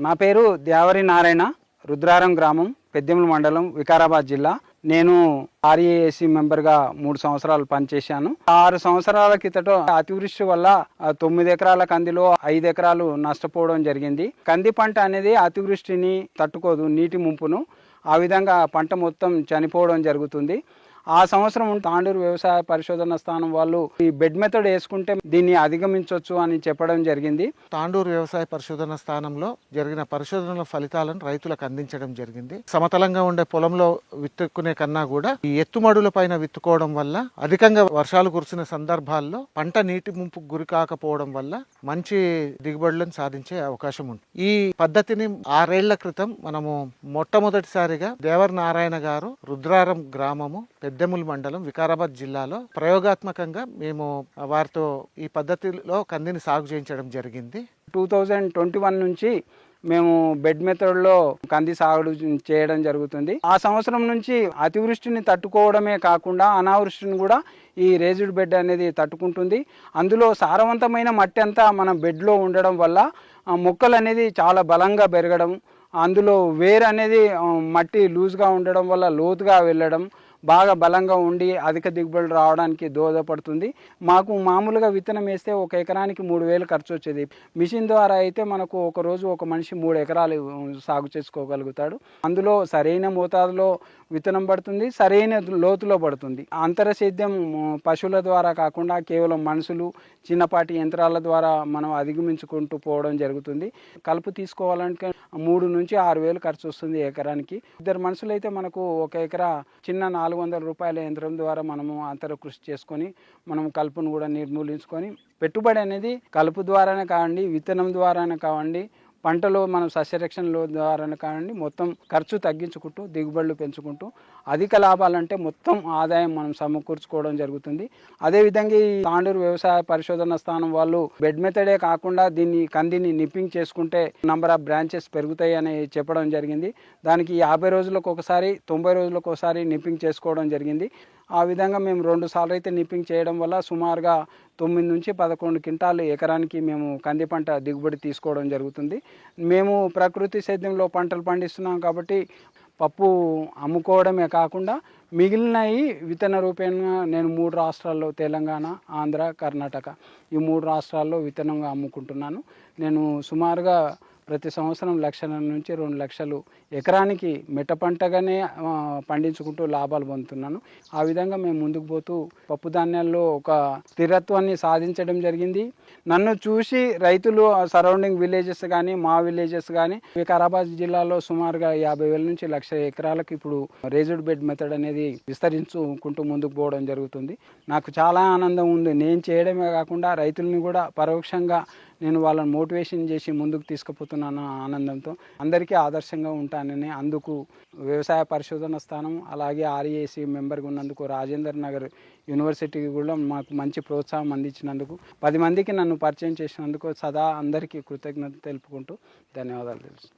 నా పేరు దేవరి నారాయణ, రుద్రారం గ్రామం, పెద్దెముల మండలం, వికారాబాద్ జిల్లా. నేను ఆర్ఏఏసీ మెంబర్గా 3 సంవత్సరాలు పనిచేశాను. 6 సంవత్సరాల కిందట అతివృష్టి వల్ల 9 ఎకరాల కందిలో 5 ఎకరాలు నష్టపోవడం జరిగింది. కంది పంట అనేది అతివృష్టిని తట్టుకోదు, నీటి ముంపును. ఆ విధంగా పంట మొత్తం చనిపోవడం జరుగుతుంది. ఆ సంవత్సరం తాండూరు వ్యవసాయ పరిశోధన స్థానం వాళ్ళు ఈ బెడ్ మెథడ్ వేసుకుంటే దీన్ని అధిగమించవచ్చు అని చెప్పడం జరిగింది. తాండూరు వ్యవసాయ పరిశోధన స్థానంలో జరిగిన పరిశోధనల ఫలితాలను రైతులకు అందించడం జరిగింది. సమతలంగా ఉండే పొలంలో విత్తుకునే కన్నా కూడా ఈ ఎత్తుమడుల పైన విత్తుకోవడం వల్ల అధికంగా వర్షాలు కురిసిన సందర్భాల్లో పంట నీటి ముంపుకు గురి కాకపోవడం వల్ల మంచి దిగుబడులను సాధించే అవకాశం ఉంది. ఈ పద్ధతిని 6 ఏళ్ల క్రితం మనము మొట్టమొదటిసారిగా దేవర్ నారాయణ గారు రుద్రారం గ్రామము, పెద్దెముల మండలం, వికారాబాద్ జిల్లాలో ప్రయోగాత్మకంగా మేము వారితో ఈ పద్ధతిలో కందిని సాగు చేయించడం జరిగింది. 2021 నుంచి మేము బెడ్ మెథడ్లో కంది సాగు చేయడం జరుగుతుంది. ఆ సంవత్సరం నుంచి అతివృష్టిని తట్టుకోవడమే కాకుండా అనావృష్టిని కూడా ఈ రేజ్డ్ బెడ్ అనేది తట్టుకుంటుంది. అందులో సారవంతమైన మట్టి అంతా మన బెడ్లో ఉండడం వల్ల మొక్కలు అనేది చాలా బలంగా పెరగడం, అందులో వేరు అనేది మట్టి లూజ్గా ఉండడం వల్ల లోతుగా వెళ్ళడం, బాగా బలంగా ఉండి అధిక దిగుబడులు రావడానికి దోహదపడుతుంది. మాకు మామూలుగా విత్తనం వేస్తే 1 ఎకరానికి 3,000 ఖర్చు వచ్చేది. మిషన్ ద్వారా అయితే మనకు ఒక రోజు ఒక మనిషి 3 ఎకరాలు సాగు చేసుకోగలుగుతాడు. అందులో సరైన మోతాదులో విత్తనం పడుతుంది, సరైన లోతులో పడుతుంది. అంతర సేద్యం పశువుల ద్వారా కాకుండా కేవలం మనుషులు, చిన్నపాటి యంత్రాల ద్వారా మనం అధిగమించుకుంటూ పోవడం జరుగుతుంది. కలుపు తీసుకోవాలంటే 3 నుంచి 6,000 ఖర్చు వస్తుంది ఎకరానికి. 2 మనుషులు అయితే మనకు 1 ఎకరా చిన్న 400 రూపాయల యంత్రం ద్వారా మనము అంతర కృషి చేసుకొని మనం కలుపును కూడా నిర్మూలించుకొని, పెట్టుబడి అనేది కలుపు ద్వారానే కావండి, విత్తనం ద్వారానే కావండి, పంటలో మనం సస్యరక్షణ ద్వారానే కావండి, మొత్తం ఖర్చు తగ్గించుకుంటూ దిగుబడులు పెంచుకుంటూ అధిక లాభాలంటే మొత్తం ఆదాయం మనం సమకూర్చుకోవడం జరుగుతుంది. అదేవిధంగా ఈ తాండూరు వ్యవసాయ పరిశోధన స్థానం వాళ్ళు బెడ్ మెథడే కాకుండా దీన్ని కందిని నిప్పింగ్ చేసుకుంటే నంబర్ ఆఫ్ బ్రాంచెస్ పెరుగుతాయి అని చెప్పడం జరిగింది. దానికి 50 రోజులకు ఒకసారి, 90 రోజులకు ఒకసారి నిప్పింగ్ చేసుకోవడం జరిగింది. ఆ విధంగా మేము 2 సార్లు అయితే నిప్పింగ్ చేయడం వల్ల సుమారుగా 9 నుంచి 11 క్వింటాలు ఎకరానికి మేము కంది పంట దిగుబడి తీసుకోవడం జరుగుతుంది. మేము ప్రకృతి సేద్యంలో పంటలు పండిస్తున్నాం కాబట్టి పప్పు అమ్ముకోవడమే కాకుండా మిగిలినవి విత్తన రూపేణగా నేను 3 రాష్ట్రాల్లో, తెలంగాణ, ఆంధ్ర, కర్ణాటక, ఈ 3 రాష్ట్రాల్లో విత్తనంగా అమ్ముకుంటున్నాను. నేను సుమారుగా ప్రతి సంవత్సరం 1,00,000 నుంచి 2 లక్షలు ఎకరానికి మెట్ట పంటగానే పండించుకుంటూ లాభాలు పొందుతున్నాను. ఆ విధంగా మేము ముందుకు పోతూ పప్పు ధాన్యాల్లో ఒక స్థిరత్వాన్ని సాధించడం జరిగింది. నన్ను చూసి రైతులు సరౌండింగ్ విలేజెస్ కానీ, మా విలేజెస్ కానీ, వికారాబాద్ జిల్లాలో సుమారుగా 50,000 నుంచి 1,00,000 ఎకరాలకు ఇప్పుడు రేజ్డ్ బెడ్ మెథడ్ అనేది విస్తరించుకుంటూ ముందుకు పోవడం జరుగుతుంది. నాకు చాలా ఆనందం ఉంది. నేను చేయడమే కాకుండా రైతుల్ని కూడా పరోక్షంగా నేను వాళ్ళని మోటివేషన్ చేసి ముందుకు తీసుకుపోతున్నాను ఆనందంతో. అందరికీ ఆదర్శంగా ఉంటానని, అందుకు వ్యవసాయ పరిశోధన స్థానం అలాగే ఆర్ఏసీ మెంబర్గా ఉన్నందుకు రాజేందర్ నగర్ యూనివర్సిటీకి కూడా మాకు మంచి ప్రోత్సాహం అందించినందుకు, 10 మందికి నన్ను పరిచయం చేసినందుకు సదా అందరికీ కృతజ్ఞత తెలుపుకుంటూ ధన్యవాదాలు తెలుసు.